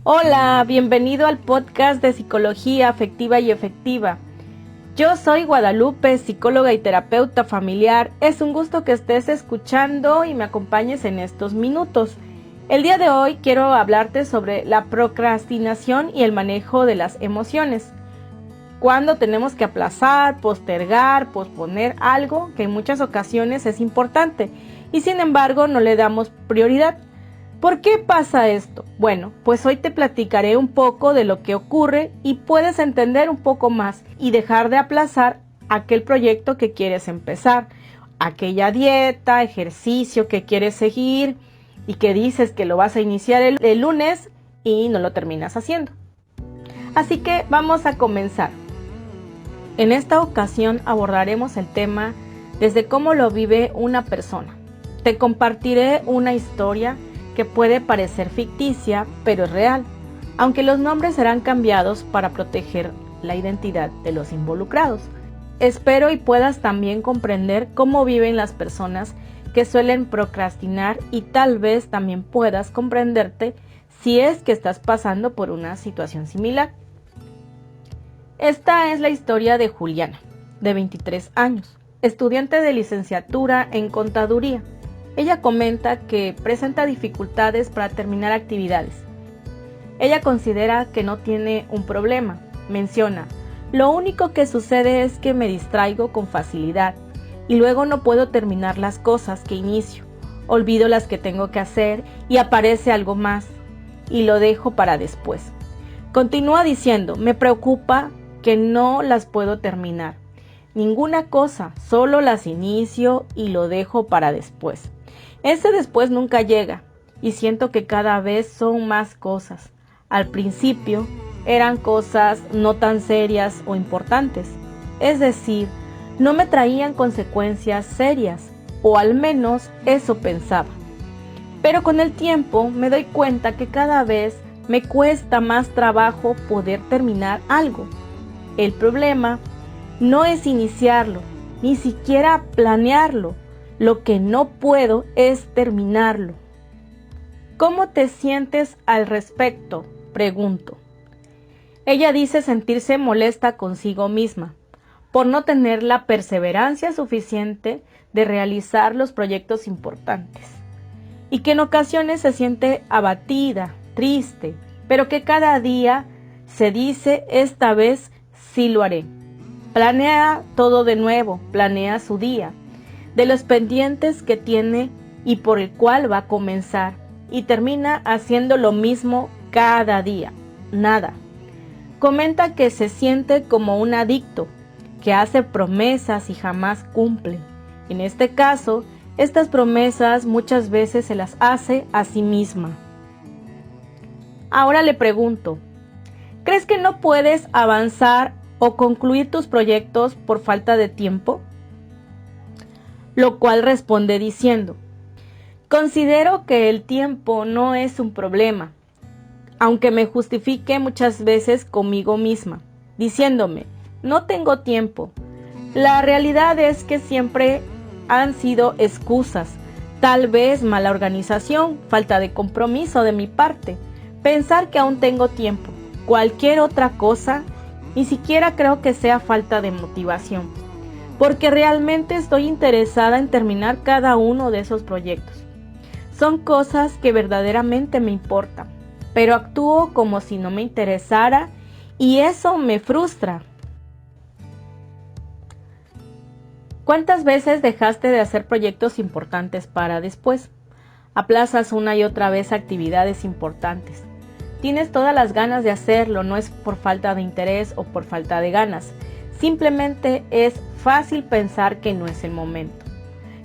Hola, bienvenido al podcast de Psicología Afectiva y Efectiva. Yo soy Guadalupe, psicóloga y terapeuta familiar. Es un gusto que estés escuchando y me acompañes en estos minutos. El día de hoy quiero hablarte sobre la procrastinación y el manejo de las emociones. Cuando tenemos que aplazar, postergar, posponer algo que en muchas ocasiones es importante y sin embargo no le damos prioridad. ¿Por qué pasa esto? Bueno, pues hoy te platicaré un poco de lo que ocurre y puedes entender un poco más y dejar de aplazar aquel proyecto que quieres empezar, aquella dieta, ejercicio que quieres seguir y que dices que lo vas a iniciar el lunes y no lo terminas haciendo. Así que vamos a comenzar. En esta ocasión abordaremos el tema desde cómo lo vive una persona. Te compartiré una historia que puede parecer ficticia, pero es real, aunque los nombres serán cambiados para proteger la identidad de los involucrados. Espero y puedas también comprender cómo viven las personas que suelen procrastinar y tal vez también puedas comprenderte si es que estás pasando por una situación similar. Esta es la historia de Juliana, de 23 años, estudiante de licenciatura en contaduría. Ella comenta que presenta dificultades para terminar actividades. Ella considera que no tiene un problema. Menciona, lo único que sucede es que me distraigo con facilidad y luego no puedo terminar las cosas que inicio. Olvido las que tengo que hacer y aparece algo más y lo dejo para después. Continúa diciendo, me preocupa que no las puedo terminar. Ninguna cosa, solo las inicio y lo dejo para después. Ese después nunca llega y siento que cada vez son más cosas. Al principio eran cosas no tan serias o importantes, es decir, no me traían consecuencias serias, o al menos eso pensaba. Pero con el tiempo me doy cuenta que cada vez me cuesta más trabajo poder terminar algo. El problema no es iniciarlo, ni siquiera planearlo. Lo que no puedo es terminarlo. ¿Cómo te sientes al respecto?, pregunto. Ella dice sentirse molesta consigo misma por no tener la perseverancia suficiente de realizar los proyectos importantes y que en ocasiones se siente abatida, triste, pero que cada día se dice esta vez sí lo haré. Planea todo de nuevo, planea su día, de los pendientes que tiene y por el cual va a comenzar, y termina haciendo lo mismo cada día, nada. Comenta que se siente como un adicto, que hace promesas y jamás cumple. En este caso, estas promesas muchas veces se las hace a sí misma. Ahora le pregunto, ¿crees que no puedes avanzar o concluir tus proyectos por falta de tiempo? Lo cual responde diciendo, considero que el tiempo no es un problema, aunque me justifique muchas veces conmigo misma, diciéndome, no tengo tiempo. La realidad es que siempre han sido excusas, tal vez mala organización, falta de compromiso de mi parte, pensar que aún tengo tiempo, cualquier otra cosa, ni siquiera creo que sea falta de motivación. Porque realmente estoy interesada en terminar cada uno de esos proyectos. Son cosas que verdaderamente me importan, pero actúo como si no me interesara y eso me frustra. ¿Cuántas veces dejaste de hacer proyectos importantes para después? Aplazas una y otra vez actividades importantes. Tienes todas las ganas de hacerlo, no es por falta de interés o por falta de ganas. Simplemente es fácil pensar que no es el momento,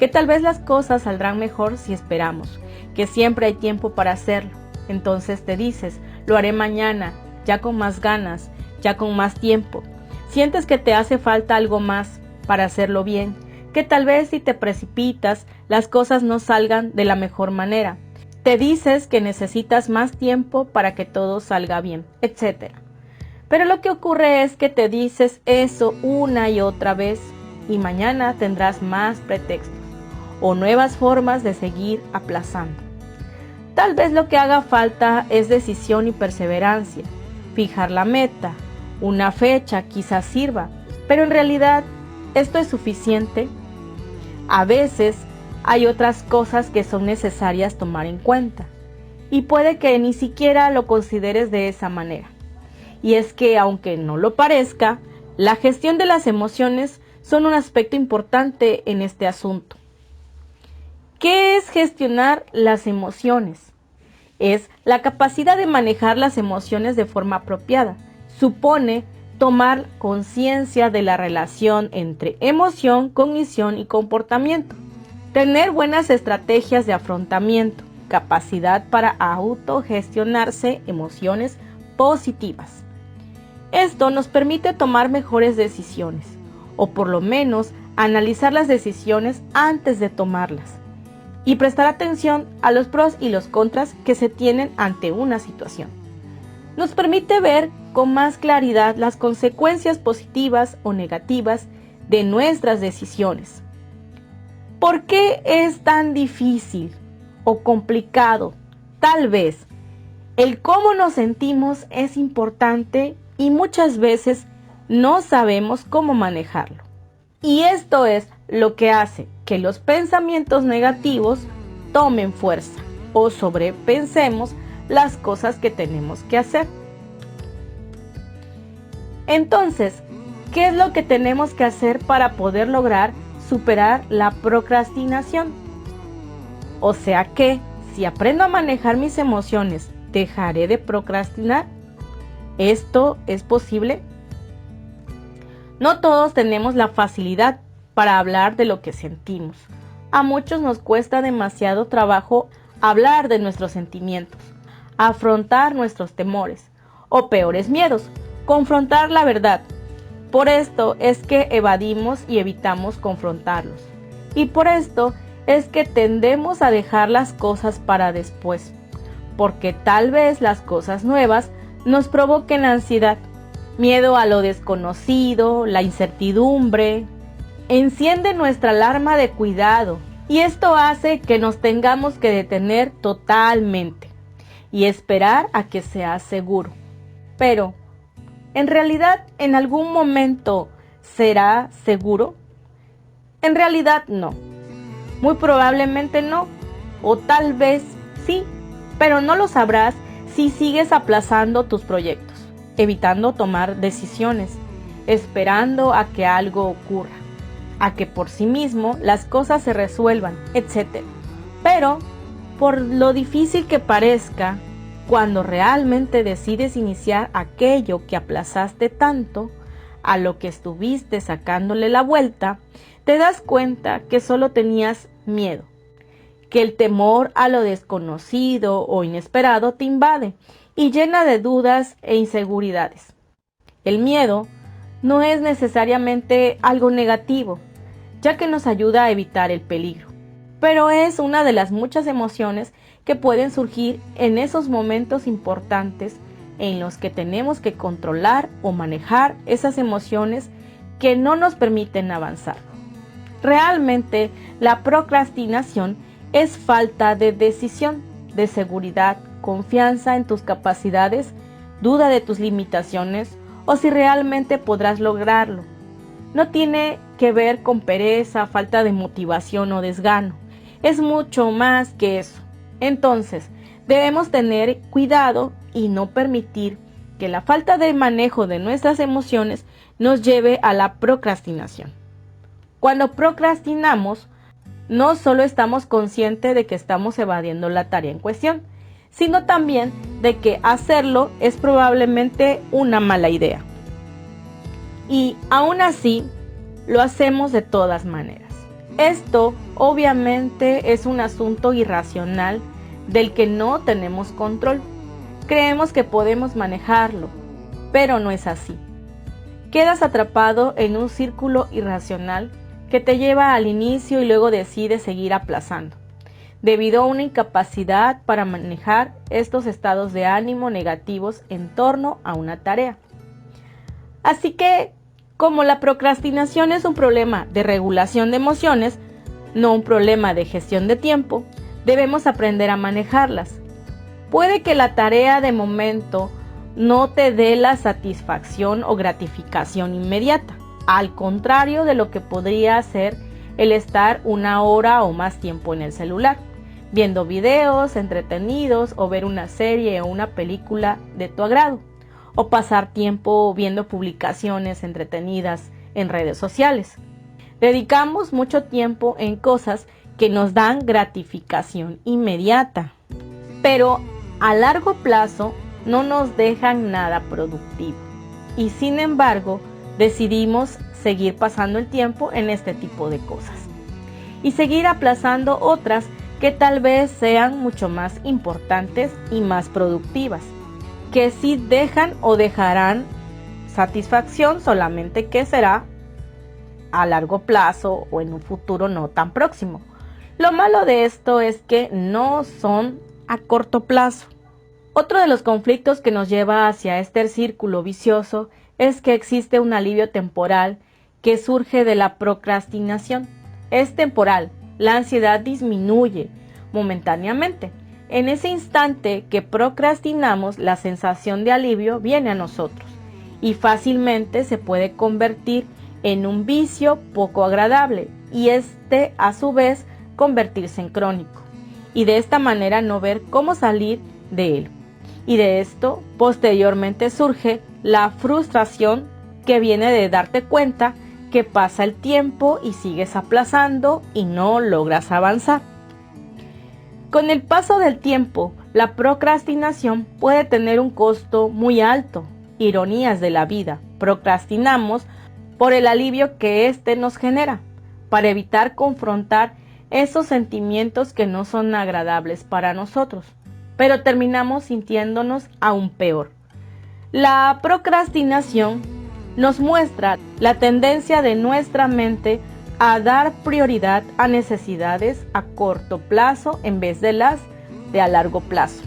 que tal vez las cosas saldrán mejor si esperamos, que siempre hay tiempo para hacerlo. Entonces te dices, lo haré mañana, ya con más ganas, ya con más tiempo. Sientes que te hace falta algo más para hacerlo bien, que tal vez si te precipitas, las cosas no salgan de la mejor manera. Te dices que necesitas más tiempo para que todo salga bien, etc. Pero lo que ocurre es que te dices eso una y otra vez y mañana tendrás más pretextos o nuevas formas de seguir aplazando. Tal vez lo que haga falta es decisión y perseverancia. Fijar la meta, una fecha quizás sirva, pero en realidad, ¿esto es suficiente? A veces hay otras cosas que son necesarias tomar en cuenta, y puede que ni siquiera lo consideres de esa manera. Y es que, aunque no lo parezca, la gestión de las emociones son un aspecto importante en este asunto. ¿Qué es gestionar las emociones? Es la capacidad de manejar las emociones de forma apropiada. Supone tomar conciencia de la relación entre emoción, cognición y comportamiento. Tener buenas estrategias de afrontamiento, capacidad para autogestionarse emociones positivas. Esto nos permite tomar mejores decisiones, o por lo menos analizar las decisiones antes de tomarlas, y prestar atención a los pros y los contras que se tienen ante una situación. Nos permite ver con más claridad las consecuencias positivas o negativas de nuestras decisiones. ¿Por qué es tan difícil o complicado? Tal vez el cómo nos sentimos es importante y muchas veces no sabemos cómo manejarlo. Y esto es lo que hace que los pensamientos negativos tomen fuerza o sobrepensemos las cosas que tenemos que hacer. Entonces, ¿qué es lo que tenemos que hacer para poder lograr superar la procrastinación? O sea que, si aprendo a manejar mis emociones, ¿dejaré de procrastinar? ¿Esto es posible? No todos tenemos la facilidad para hablar de lo que sentimos. A muchos nos cuesta demasiado trabajo hablar de nuestros sentimientos, afrontar nuestros temores o peores miedos, confrontar la verdad. Por esto es que evadimos y evitamos confrontarlos. Y por esto es que tendemos a dejar las cosas para después, porque tal vez las cosas nuevas nos provoquen ansiedad, miedo a lo desconocido, la incertidumbre. Enciende nuestra alarma de cuidado y esto hace que nos tengamos que detener totalmente y esperar a que sea seguro. Pero, ¿en realidad en algún momento será seguro? En realidad no. Muy probablemente no, o tal vez sí, pero no lo sabrás si sigues aplazando tus proyectos, evitando tomar decisiones, esperando a que algo ocurra, a que por sí mismo las cosas se resuelvan, etc. Pero, por lo difícil que parezca, cuando realmente decides iniciar aquello que aplazaste tanto, a lo que estuviste sacándole la vuelta, te das cuenta que solo tenías miedo, que el temor a lo desconocido o inesperado te invade y llena de dudas e inseguridades. El miedo no es necesariamente algo negativo, ya que nos ayuda a evitar el peligro, pero es una de las muchas emociones que pueden surgir en esos momentos importantes en los que tenemos que controlar o manejar esas emociones que no nos permiten avanzar. Realmente, la procrastinación es falta de decisión, de seguridad, confianza en tus capacidades, duda de tus limitaciones o si realmente podrás lograrlo. No tiene que ver con pereza, falta de motivación o desgano. Es mucho más que eso. Entonces, debemos tener cuidado y no permitir que la falta de manejo de nuestras emociones nos lleve a la procrastinación. Cuando procrastinamos, no solo estamos conscientes de que estamos evadiendo la tarea en cuestión, sino también de que hacerlo es probablemente una mala idea. Y aún así, lo hacemos de todas maneras. Esto obviamente es un asunto irracional del que no tenemos control. Creemos que podemos manejarlo, pero no es así. Quedas atrapado en un círculo irracional que te lleva al inicio y luego decides seguir aplazando, debido a una incapacidad para manejar estos estados de ánimo negativos en torno a una tarea. Así que, como la procrastinación es un problema de regulación de emociones, no un problema de gestión de tiempo, debemos aprender a manejarlas Puede que la tarea de momento no te dé la satisfacción o gratificación inmediata, al contrario de lo que podría ser el estar 1 hora o más tiempo en el celular, viendo videos entretenidos o ver una serie o una película de tu agrado, o pasar tiempo viendo publicaciones entretenidas en redes sociales. Dedicamos mucho tiempo en cosas que nos dan gratificación inmediata, pero a largo plazo no nos dejan nada productivo. Y sin embargo, decidimos seguir pasando el tiempo en este tipo de cosas y seguir aplazando otras que tal vez sean mucho más importantes y más productivas, que sí dejan o dejarán satisfacción, solamente que será a largo plazo o en un futuro no tan próximo. Lo malo de esto es que no son a corto plazo. Otro de los conflictos que nos lleva hacia este círculo vicioso es que existe un alivio temporal que surge de la procrastinación. Es temporal, la ansiedad disminuye momentáneamente. En ese instante que procrastinamos, la sensación de alivio viene a nosotros y fácilmente se puede convertir en un vicio poco agradable y a su vez convertirse en crónico y de esta manera no ver cómo salir de él. Y de esto posteriormente surge la frustración que viene de darte cuenta que pasa el tiempo y sigues aplazando y no logras avanzar. Con el paso del tiempo, la procrastinación puede tener un costo muy alto. Ironías de la vida. Procrastinamos por el alivio que éste nos genera, para evitar confrontar esos sentimientos que no son agradables para nosotros, pero terminamos sintiéndonos aún peor. La procrastinación nos muestra la tendencia de nuestra mente a dar prioridad a necesidades a corto plazo en vez de las de a largo plazo.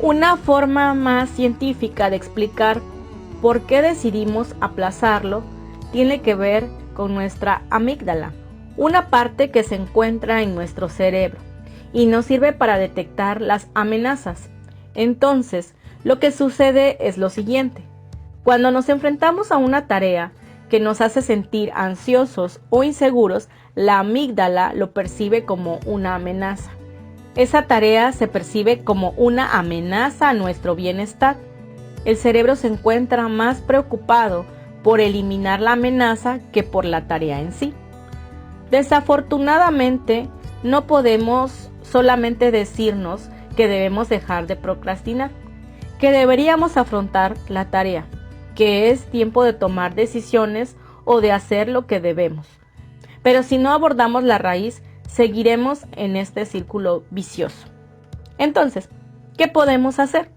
Una forma más científica de explicar por qué decidimos aplazarlo tiene que ver con nuestra amígdala, una parte que se encuentra en nuestro cerebro y nos sirve para detectar las amenazas. Entonces, lo que sucede es lo siguiente. Cuando nos enfrentamos a una tarea que nos hace sentir ansiosos o inseguros, la amígdala lo percibe como una amenaza. Esa tarea se percibe como una amenaza a nuestro bienestar. El cerebro se encuentra más preocupado por eliminar la amenaza que por la tarea en sí. Desafortunadamente, no podemos solamente decirnos que debemos dejar de procrastinar, que deberíamos afrontar la tarea, que es tiempo de tomar decisiones o de hacer lo que debemos. Pero si no abordamos la raíz, seguiremos en este círculo vicioso. Entonces, ¿qué podemos hacer?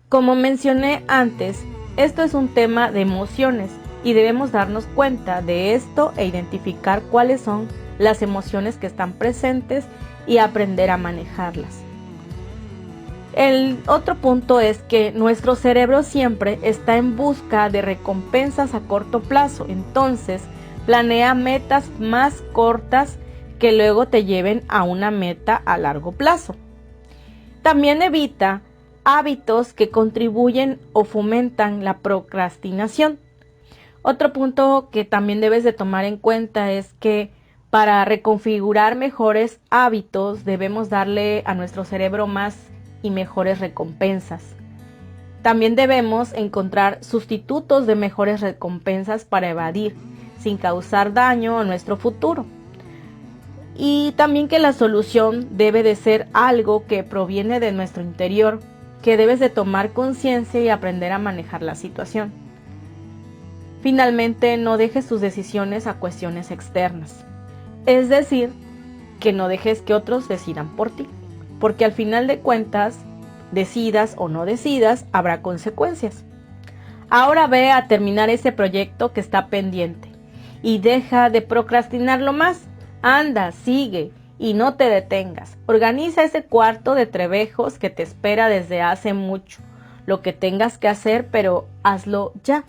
Como mencioné antes, esto es un tema de emociones y debemos darnos cuenta de esto e identificar cuáles son las emociones que están presentes y aprender a manejarlas. El otro punto es que nuestro cerebro siempre está en busca de recompensas a corto plazo, entonces planea metas más cortas que luego te lleven a una meta a largo plazo. También evita hábitos que contribuyen o fomentan la procrastinación. Otro punto que también debes de tomar en cuenta es que para reconfigurar mejores hábitos debemos darle a nuestro cerebro más y mejores recompensas. También debemos encontrar sustitutos de mejores recompensas para evadir, sin causar daño a nuestro futuro. Y también que la solución debe de ser algo que proviene de nuestro interior, que debes de tomar conciencia y aprender a manejar la situación. Finalmente, no dejes tus decisiones a cuestiones externas. Es decir, que no dejes que otros decidan por ti, porque al final de cuentas, decidas o no decidas, habrá consecuencias. Ahora ve a terminar ese proyecto que está pendiente y deja de procrastinarlo más. Anda, sigue y no te detengas. Organiza ese cuarto de trebejos que te espera desde hace mucho. Lo que tengas que hacer, pero hazlo ya.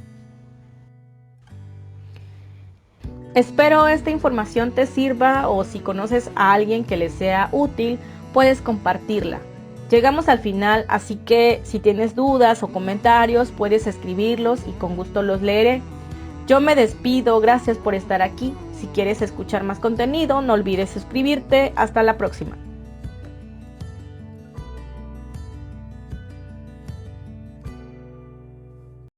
Espero esta información te sirva o si conoces a alguien que le sea útil, puedes compartirla, Llegamos al final, así que si tienes dudas o comentarios puedes escribirlos y con gusto los leeré. Yo me despido, gracias por estar aquí. Si quieres escuchar más contenido, no olvides suscribirte. Hasta la próxima.